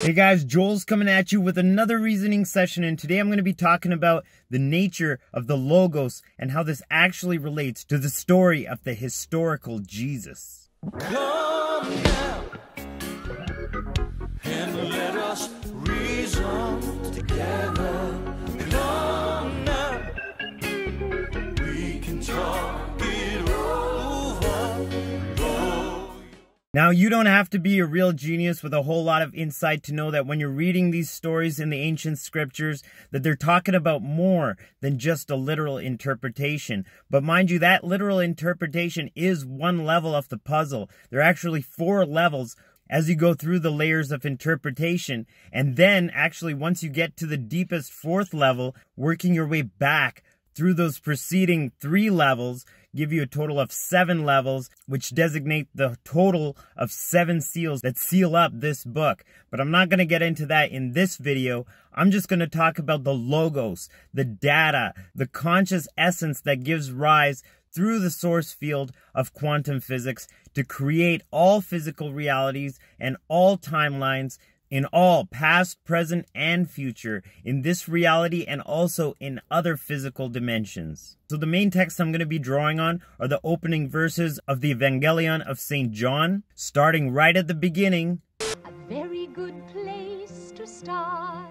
Hey guys, Joel's coming at you with another reasoning session, and today I'm going to be talking about the nature of the Logos and how this actually relates to the story of the historical Jesus. Come now and let us reason together. Come now, we can talk it over. Now, you don't have to be a real genius with a whole lot of insight to know that when you're reading these stories in the ancient scriptures, that they're talking about more than just a literal interpretation. But mind you, that literal interpretation is one level of the puzzle. There are actually 4 levels as you go through the layers of interpretation. And then, actually, once you get to the deepest 4th level, working your way back through those preceding 3 levels, give you a total of 7 levels, which designate the total of 7 seals that seal up this book. But I'm not going to get into that in this video. I'm just going to talk about the Logos, the data, the conscious essence that gives rise through the source field of quantum physics to create all physical realities and all timelines in all past, present, and future, in this reality and also in other physical dimensions. So the main text I'm going to be drawing on are the opening verses of the Evangelion of St. John, starting right at the beginning. A very good place to start.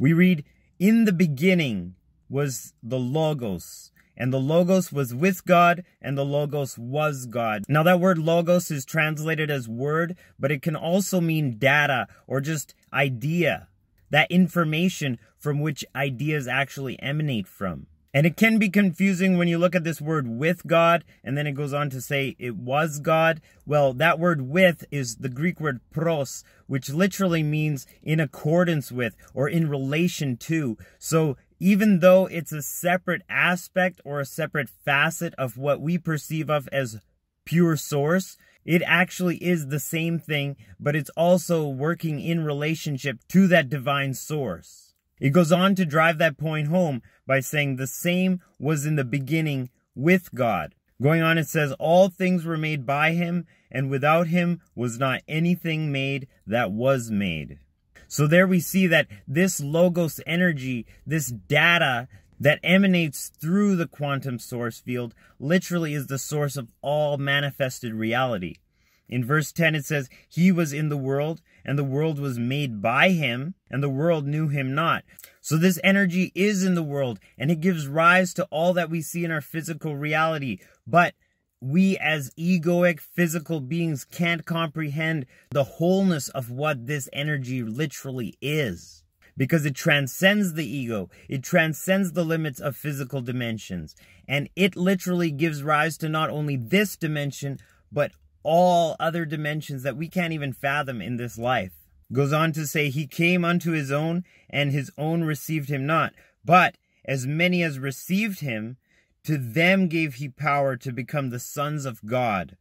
We read, "In the beginning was the Logos, and the Logos was with God, and the Logos was God." Now that word Logos is translated as word, but it can also mean data or just idea. That information from which ideas actually emanate from. And it can be confusing when you look at this word with God, and then it goes on to say it was God. Well, that word with is the Greek word pros, which literally means in accordance with or in relation to. So even though it's a separate aspect or a separate facet of what we perceive of as pure source, it actually is the same thing, but it's also working in relationship to that divine source. It goes on to drive that point home by saying the same was in the beginning with God. Going on, it says, all things were made by him, and without him was not anything made that was made. So there we see that this Logos energy, this data that emanates through the quantum source field, literally is the source of all manifested reality. In verse 10 it says, he was in the world, and the world was made by him, and the world knew him not. So this energy is in the world, and it gives rise to all that we see in our physical reality. But we as egoic physical beings can't comprehend the wholeness of what this energy literally is. Because it transcends the ego. It transcends the limits of physical dimensions. And it literally gives rise to not only this dimension, but all other dimensions that we can't even fathom in this life. Goes on to say, he came unto his own, and his own received him not. But as many as received him, to them gave he power to become the sons of God,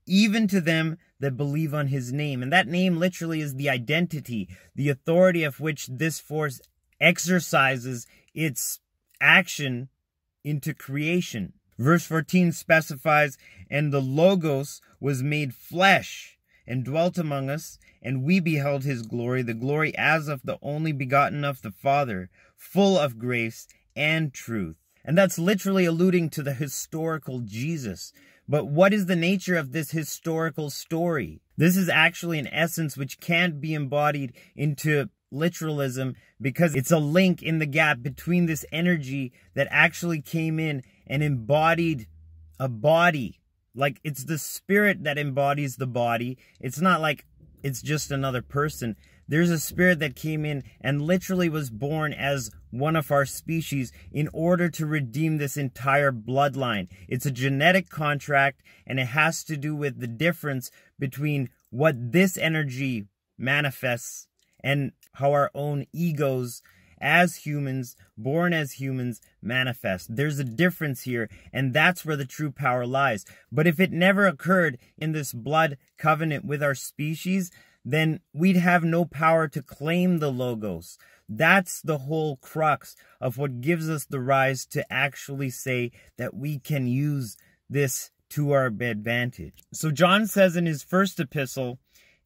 even to them that believe on his name. And that name literally is the identity, the authority of which this force exercises its action into creation. Verse 14 specifies, and the Logos was made flesh and dwelt among us, and we beheld his glory, the glory as of the only begotten of the Father, full of grace and truth. And that's literally alluding to the historical Jesus. But what is the nature of this historical story? This is actually an essence which can't be embodied into literalism, because it's a link in the gap between this energy that actually came in and embodied a body. Like, it's the spirit that embodies the body. It's not like it's just another person. There's a spirit that came in and literally was born as one of our species in order to redeem this entire bloodline. It's a genetic contract, and it has to do with the difference between what this energy manifests and how our own egos as humans, born as humans, manifest. There's a difference here, and that's where the true power lies. But if it never occurred in this blood covenant with our species, then we'd have no power to claim the Logos. That's the whole crux of what gives us the rise to actually say that we can use this to our advantage. So John says in his first epistle,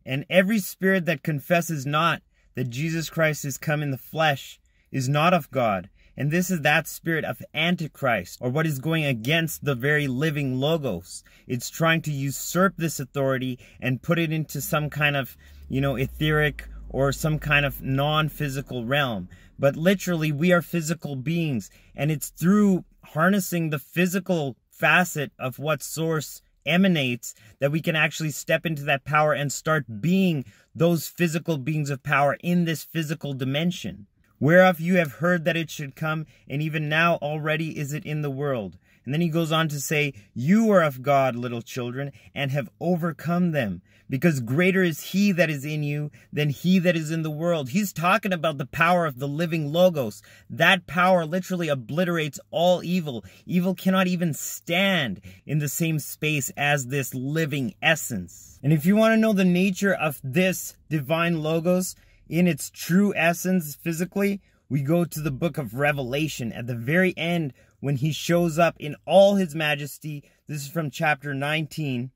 "And every spirit that confesses not that Jesus Christ is come in the flesh is not of God. And this is that spirit of Antichrist, or what is going against the very living Logos. It's trying to usurp this authority and put it into some kind of, etheric or some kind of non-physical realm. But literally, we are physical beings, and it's through harnessing the physical facet of what Source emanates that we can actually step into that power and start being those physical beings of power in this physical dimension. Whereof you have heard that it should come, and even now already is it in the world. And then he goes on to say, you are of God, little children, and have overcome them, because greater is he that is in you than he that is in the world. He's talking about the power of the living Logos. That power literally obliterates all evil. Evil cannot even stand in the same space as this living essence. And if you want to know the nature of this divine Logos, in its true essence, physically, we go to the book of Revelation at the very end when he shows up in all his majesty. This is from chapter 19.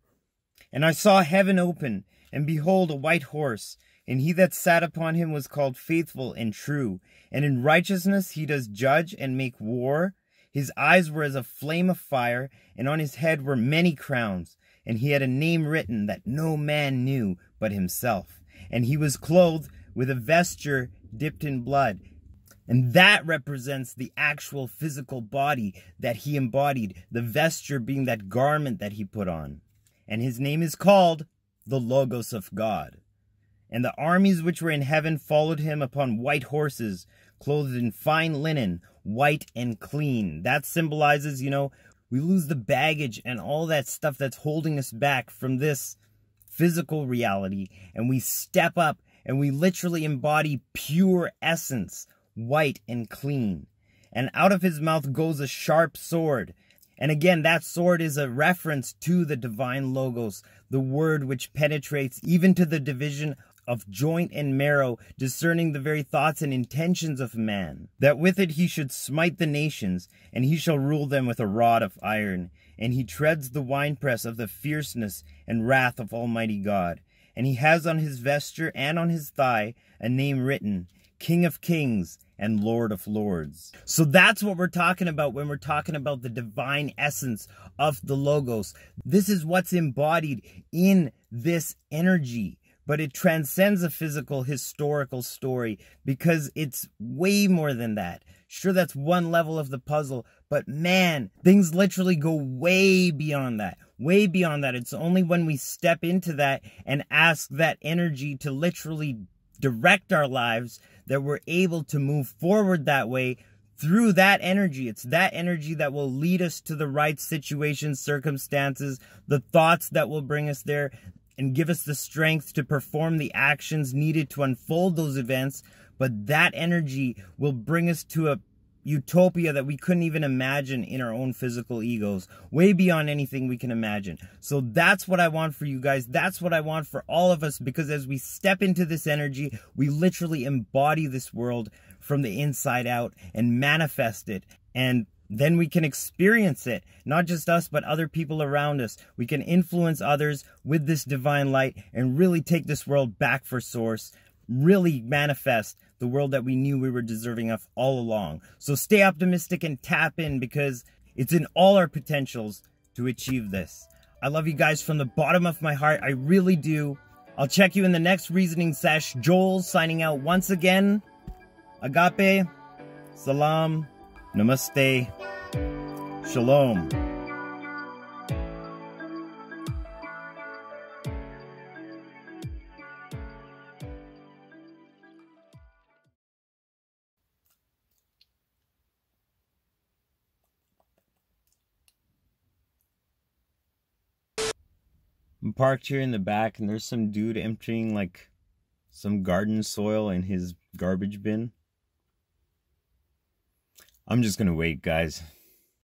And I saw heaven open, and behold, a white horse, and he that sat upon him was called Faithful and True. And in righteousness he does judge and make war. His eyes were as a flame of fire, and on his head were many crowns. And he had a name written that no man knew but himself. And he was clothed with a vesture dipped in blood. And that represents the actual physical body that he embodied, the vesture being that garment that he put on. And his name is called the Logos of God. And the armies which were in heaven followed him upon white horses, clothed in fine linen, white and clean. That symbolizes, we lose the baggage and all that stuff that's holding us back from this physical reality, and we step up and we literally embody pure essence, white and clean. And out of his mouth goes a sharp sword. And again, that sword is a reference to the divine Logos, the word which penetrates even to the division of joint and marrow, discerning the very thoughts and intentions of man. That with it he should smite the nations, and he shall rule them with a rod of iron. And he treads the winepress of the fierceness and wrath of Almighty God. And he has on his vesture and on his thigh a name written, King of Kings and Lord of Lords. So that's what we're talking about when we're talking about the divine essence of the Logos. This is what's embodied in this energy, but it transcends a physical historical story because it's way more than that. Sure, that's one level of the puzzle, but man, things literally go way beyond that. Way beyond that. It's only when we step into that and ask that energy to literally direct our lives that we're able to move forward that way through that energy. It's that energy that will lead us to the right situations, circumstances, the thoughts that will bring us there and give us the strength to perform the actions needed to unfold those events. But that energy will bring us to a utopia that we couldn't even imagine in our own physical egos, way beyond anything we can imagine. So that's what I want for you guys. That's what I want for all of us, because as we step into this energy, we literally embody this world from the inside out and manifest it. And then we can experience it, not just us, but other people around us. We can influence others with this divine light and really take this world back for Source, really manifest the world that we knew we were deserving of all along. So stay optimistic and tap in, because it's in all our potentials to achieve this. I love you guys from the bottom of my heart. I really do. I'll check you in the next reasoning sesh. Joel signing out once again. Agape, Salaam, Namaste, Shalom. I'm parked here in the back, and there's some dude emptying like some garden soil in his garbage bin. I'm just gonna wait, guys.